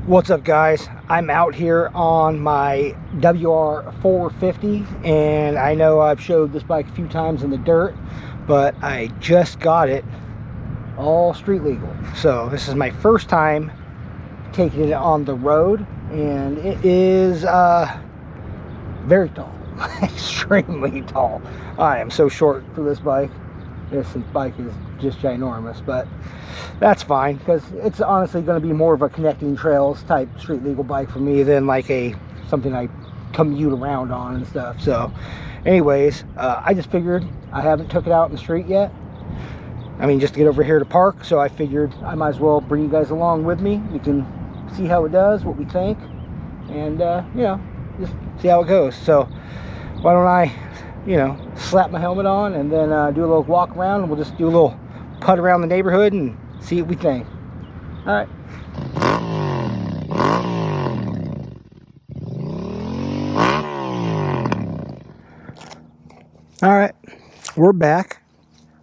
What's up, guys? I'm out here on my WR450, and I know I've showed this bike a few times in the dirt, but I just got it all street legal. So this is my first time taking it on the road, and it is very tall. Extremely tall. I am so short for this bike. This bike is just ginormous, but that's fine because it's honestly going to be more of a connecting trails type street legal bike for me than like something I commute around on and stuff. So anyways, I just figured I haven't took it out in the street yet. I mean, just to get over here to park, so I figured I might as well bring you guys along with me. You can see how it does, what we think, and you know, just see how it goes. So why don't I, you know, slap my helmet on and then do a little walk around, and we'll just do a little putt around the neighborhood and see what we think. All right. All right, we're back.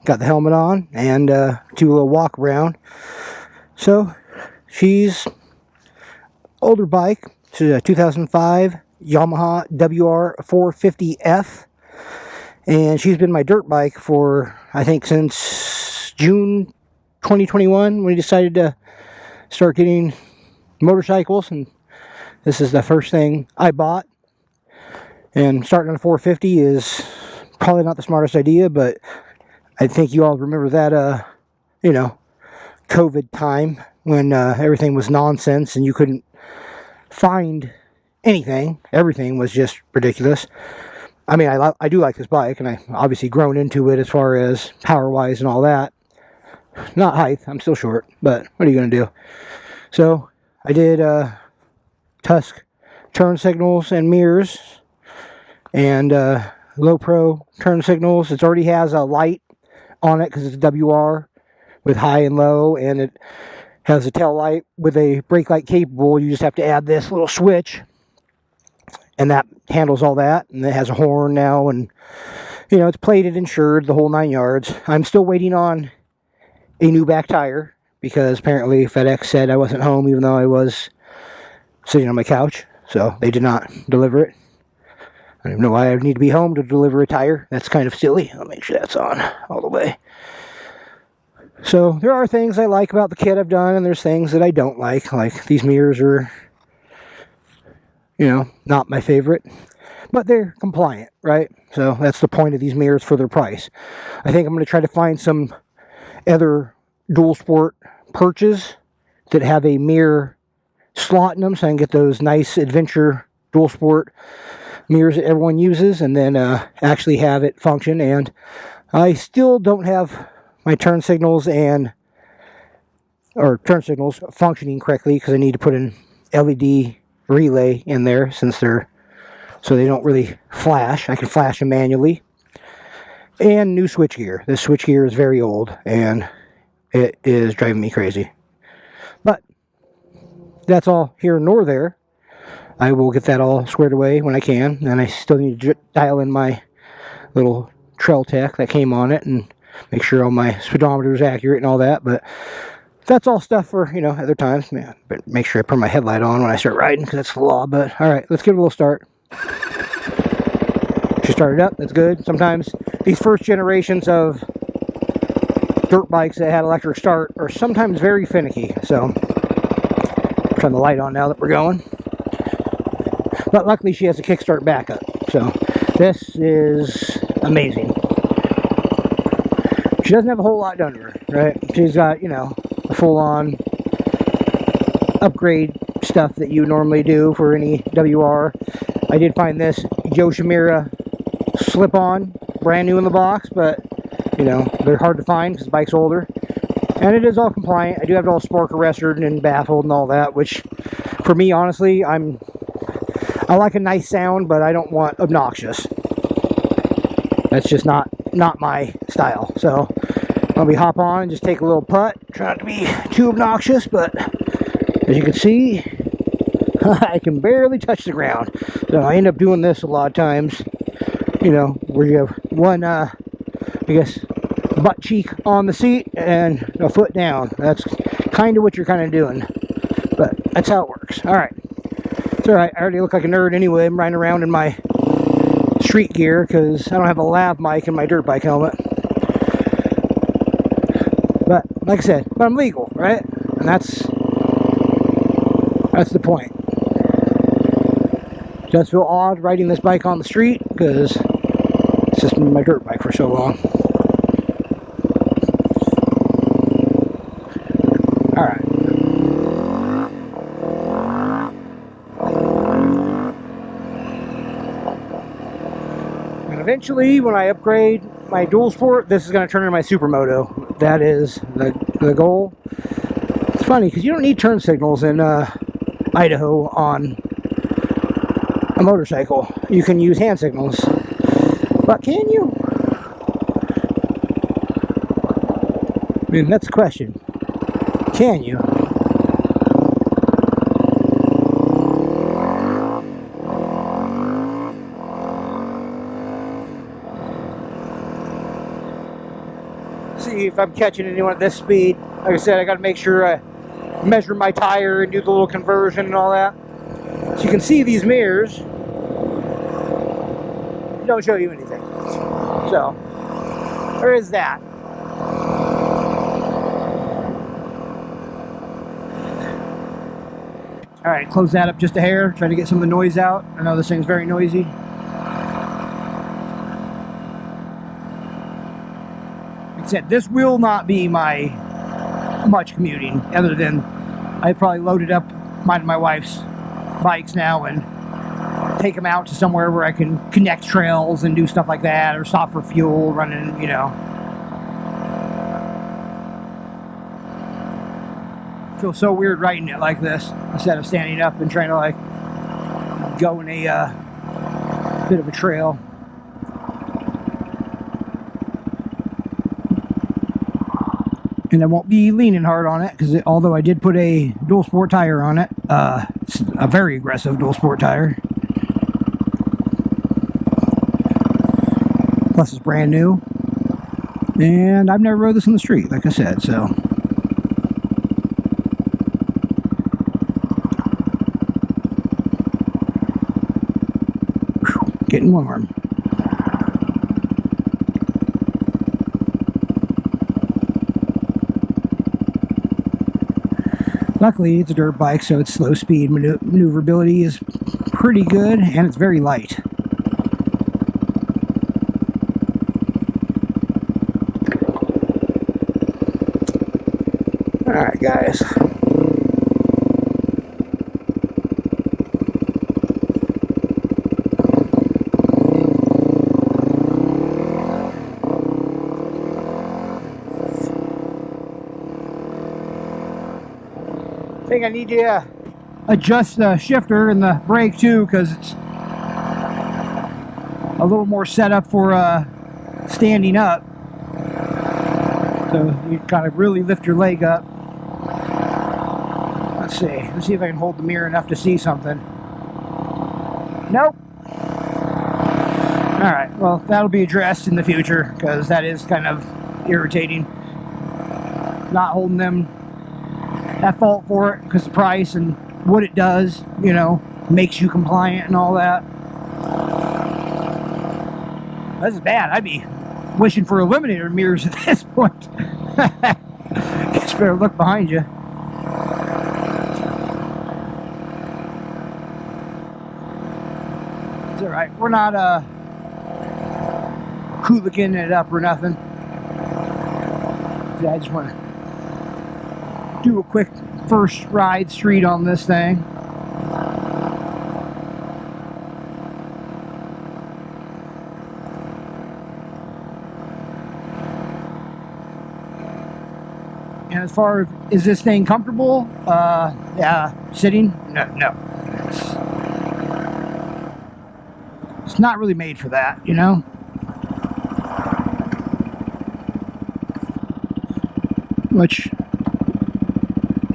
Got the helmet on and do a little walk around. So she's older bike. It's a 2005 Yamaha WR450F. And she's been my dirt bike for, I think, since June 2021 when we decided to start getting motorcycles. And this is the first thing I bought. And starting on a 450 is probably not the smartest idea, but I think you all remember that, you know, COVID time when everything was nonsense and you couldn't find anything. Everything was just ridiculous. I mean, I do like this bike, and I obviously grown into it as far as power-wise and all that. Not height, I'm still short, but what are you going to do? So, I did Tusk turn signals and mirrors, and low pro turn signals. It already has a light on it because it's a WR with high and low, and it has a tail light with a brake light capable. You just have to add this little switch, and that handles all that. And it has a horn now, and you know, it's plated, insured, the whole 9 yards. I'm still waiting on a new back tire because apparently FedEx said I wasn't home even though I was sitting on my couch, so they did not deliver it. I don't even know why I need to be home to deliver a tire. That's kind of silly. I'll make sure that's on all the way. So there are things I like about the kit I've done, and there's things that I don't like. Like these mirrors are, you know, not my favorite, but they're compliant, right? So that's the point of these mirrors for their price. I think I'm going to try to find some other dual sport perches that have a mirror slot in them, so I can get those nice adventure dual sport mirrors that everyone uses, and then actually have it function. And I still don't have my turn signals functioning correctly because I need to put an LED relay in there so they don't really flash. I can flash them manually. And new switchgear. This switchgear is very old and it is driving me crazy. But that's all here nor there. I will get that all squared away when I can, and I still need to dial in my little trail tech that came on it and make sure all my speedometer is accurate and all that. But that's all stuff for, you know, other times. Man, but make sure I put my headlight on when I start riding because that's the law. But all right, let's give it a little start. She started up. That's good. Sometimes these first generations of dirt bikes that had electric start are sometimes very finicky. So turn the light on now that we're going. But luckily she has a kickstart backup. So this is amazing. She doesn't have a whole lot done to her, right? She's got, you know, a full-on upgrade stuff that you normally do for any WR. I did find this Yoshimura slip-on, brand new in the box, but, you know, they're hard to find because the bike's older. And it is all compliant. I do have it all spark arrested and baffled and all that, which, for me, honestly, I like a nice sound, but I don't want obnoxious. That's just not my style. So let me hop on and just take a little putt. Try not to be too obnoxious, but as you can see, I can barely touch the ground. So I end up doing this a lot of times, you know, where you have one, I guess, butt cheek on the seat and a foot down. That's kind of what you're kind of doing. But That's how it works. Alright. It's alright. I already look like a nerd anyway. I'm riding around in my street gear because I don't have a lav mic in my dirt bike helmet. But, like I said, but I'm legal, right? And that's the point. Just feel odd riding this bike on the street because it's just been my dirt bike for so long. Alright. And eventually, when I upgrade my dual sport, this is going to turn into my supermoto. That is the goal. It's funny because you don't need turn signals in Idaho on a motorcycle. You can use hand signals. But can you? I mean, that's the question. Can you? See if I'm catching anyone at this speed. Like I said, I got to make sure I measure my tire and do the little conversion and all that. So you can see these mirrors don't show you anything. So there is that. Alright, close that up just a hair. Try to get some of the noise out. I know this thing's very noisy. Like I said, this will not be my much commuting, other than I probably loaded up mine and my wife's bikes now and take them out to somewhere where I can connect trails and do stuff like that, or stop for fuel, running, you know. Feels so weird riding it like this instead of standing up and trying to like go in a bit of a trail. And I won't be leaning hard on it because although I did put a dual sport tire on it, it's a very aggressive dual sport tire. Plus it's brand new. And I've never rode this on the street, like I said, so. Getting warm. Luckily, it's a dirt bike, so its slow speed maneuverability is pretty good, and it's very light. Alright, guys. I think I need to adjust the shifter and the brake too, because it's a little more set up for standing up. So you kind of really lift your leg up. Let's see if I can hold the mirror enough to see something. Nope. Alright, well, that'll be addressed in the future, because that is kind of irritating. Not holding them at fault for it, because the price and what it does, you know, makes you compliant and all that. This is bad. I'd be wishing for eliminator mirrors at this point. Just better look behind you. It's alright. We're not hooliganing it up or nothing. I just want to do a quick first ride street on this thing. And as far as, is this thing comfortable? Yeah, sitting? No. It's not really made for that, you know? Which,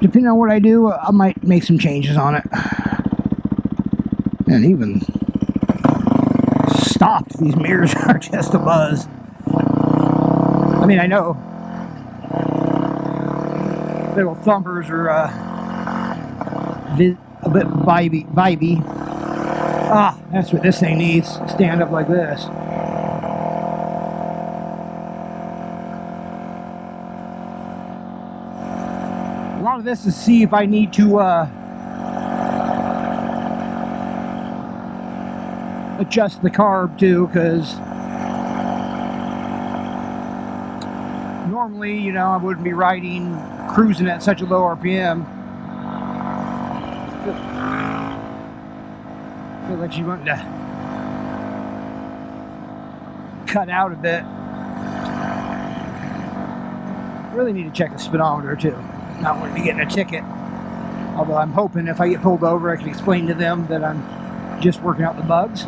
depending on what I do, I might make some changes on it. And even stopped, these mirrors are just a buzz. I mean, I know little thumpers are a bit vibey. Ah, that's what this thing needs. Stand up like this. A lot of this is see if I need to adjust the carb too, because normally, you know, I wouldn't be cruising at such a low RPM. I feel like she wanted to cut out a bit. Really need to check the speedometer too. Not wanting to get in a ticket. Although I'm hoping if I get pulled over, I can explain to them that I'm just working out the bugs.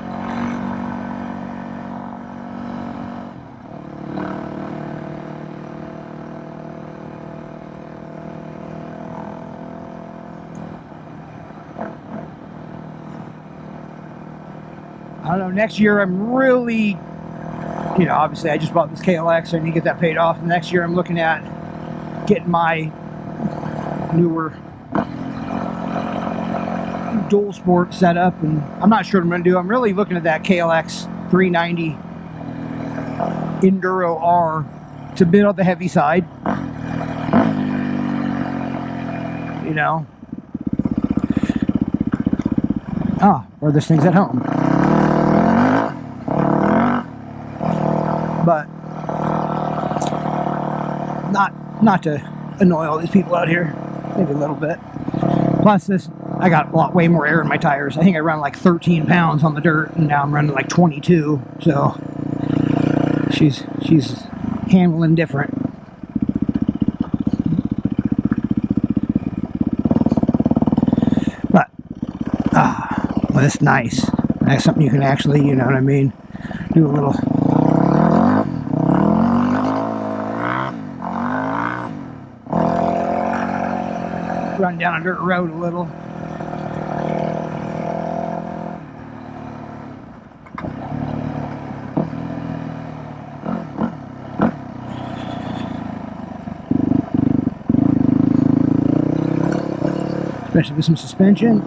I don't know, next year I'm really, you know, obviously I just bought this KLX, so I need to get that paid off. And next year I'm looking at getting my newer dual sport set up, and I'm not sure what I'm going to do. I'm really looking at that KLX 390 Enduro R. It's a bit on the heavy side, you know. Or this thing's at home. But not to annoy all these people out here, maybe a little bit. Plus this, I got way more air in my tires. I think I run like 13 pounds on the dirt, and now I'm running like 22. So she's handling different. But well, it's nice. That's something you can actually, you know what I mean, do a little. Run down a dirt road a little. Especially with some suspension.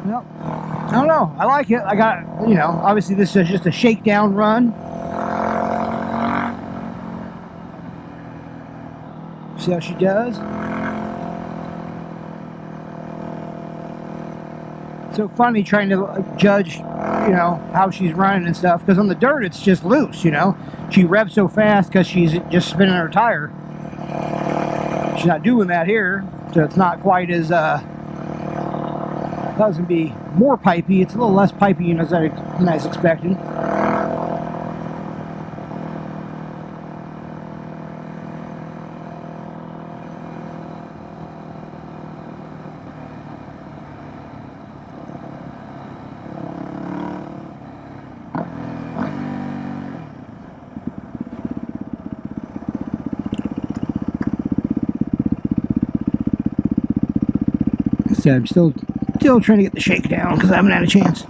Well, I don't know. I like it. I got, you know, obviously this is just a shakedown run. See how she does. It's so funny trying to judge, you know, how she's running and stuff, because on the dirt it's just loose, you know. She revs so fast because she's just spinning her tire. She's not doing that here, so it's not quite as that was going to be more pipey. It's a little less pipey than I was expecting. Like I said, I'm still trying to get the shakedown because I haven't had a chance.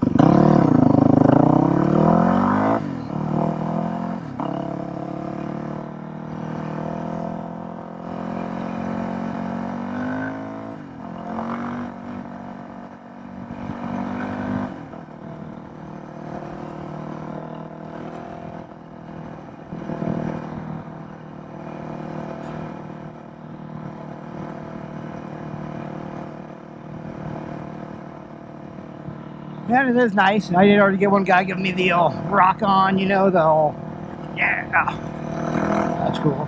Yeah, it is nice. I did already get one guy giving me the old rock on, you know, the old, yeah. That's cool.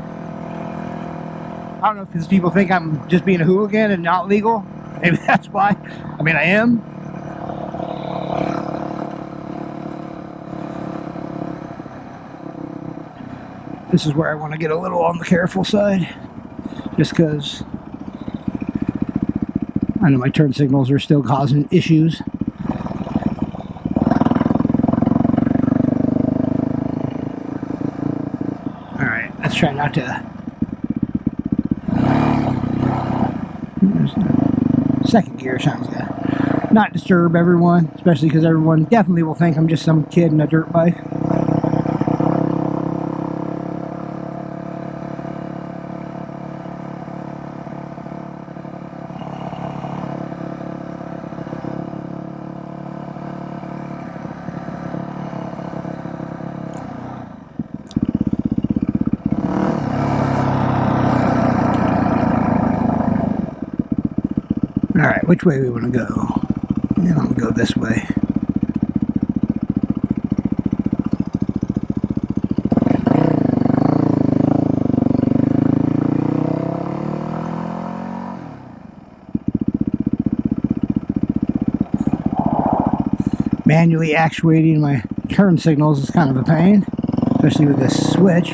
I don't know if because people think I'm just being a hooligan and not legal. Maybe that's why. I mean, I am. This is where I want to get a little on the careful side. Just because I know my turn signals are still causing issues. Alright, let's try not to... Second gear sounds good. Not disturb everyone, especially because everyone definitely will think I'm just some kid in a dirt bike. Alright, which way we want to go? Yeah, I'm going to go this way. Manually actuating my turn signals is kind of a pain, especially with this switch.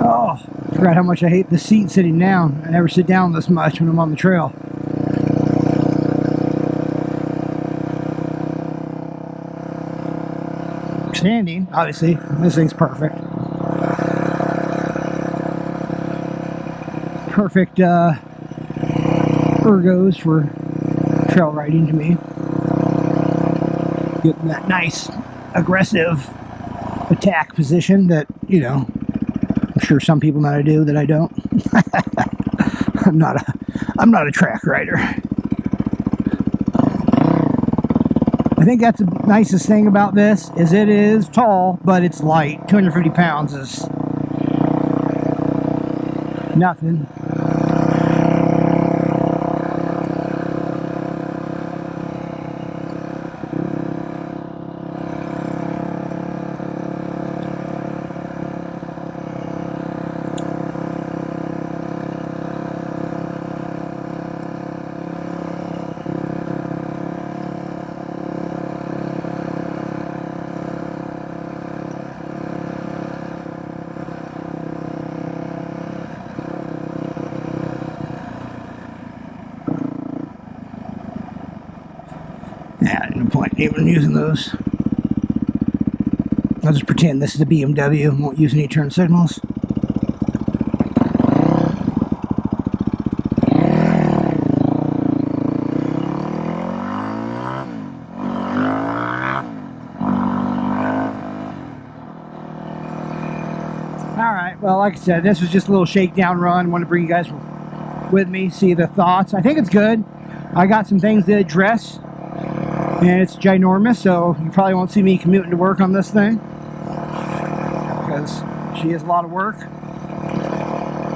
Oh, I forgot how much I hate the seat sitting down. I never sit down this much when I'm on the trail. Standing, obviously, this thing's perfect. Perfect ergos for trail riding to me. Getting that nice, aggressive attack position that, you know, I'm sure some people know how to do that I don't. I'm not a track rider. I think that's the nicest thing about this is it is tall, but it's light. 250 pounds is nothing. Yeah, no point even using those. I'll just pretend this is a BMW and won't use any turn signals. Alright, well, like I said, this was just a little shakedown run. I want to bring you guys with me, see the thoughts. I think it's good. I got some things to address. And it's ginormous, so you probably won't see me commuting to work on this thing. Because she is a lot of work.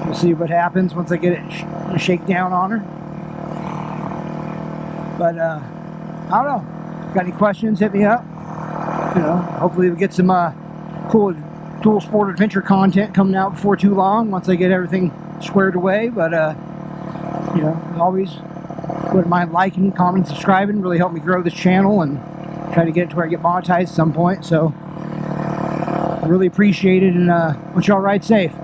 We'll see what happens once I get it shake down on her. But, I don't know. Got any questions, hit me up. You know, hopefully we'll get some cool dual sport adventure content coming out before too long, once I get everything squared away. But, you know, always wouldn't mind liking, commenting, subscribing. Really help me grow this channel and try to get it to where I get monetized at some point. So, really appreciate it, and want y'all ride safe.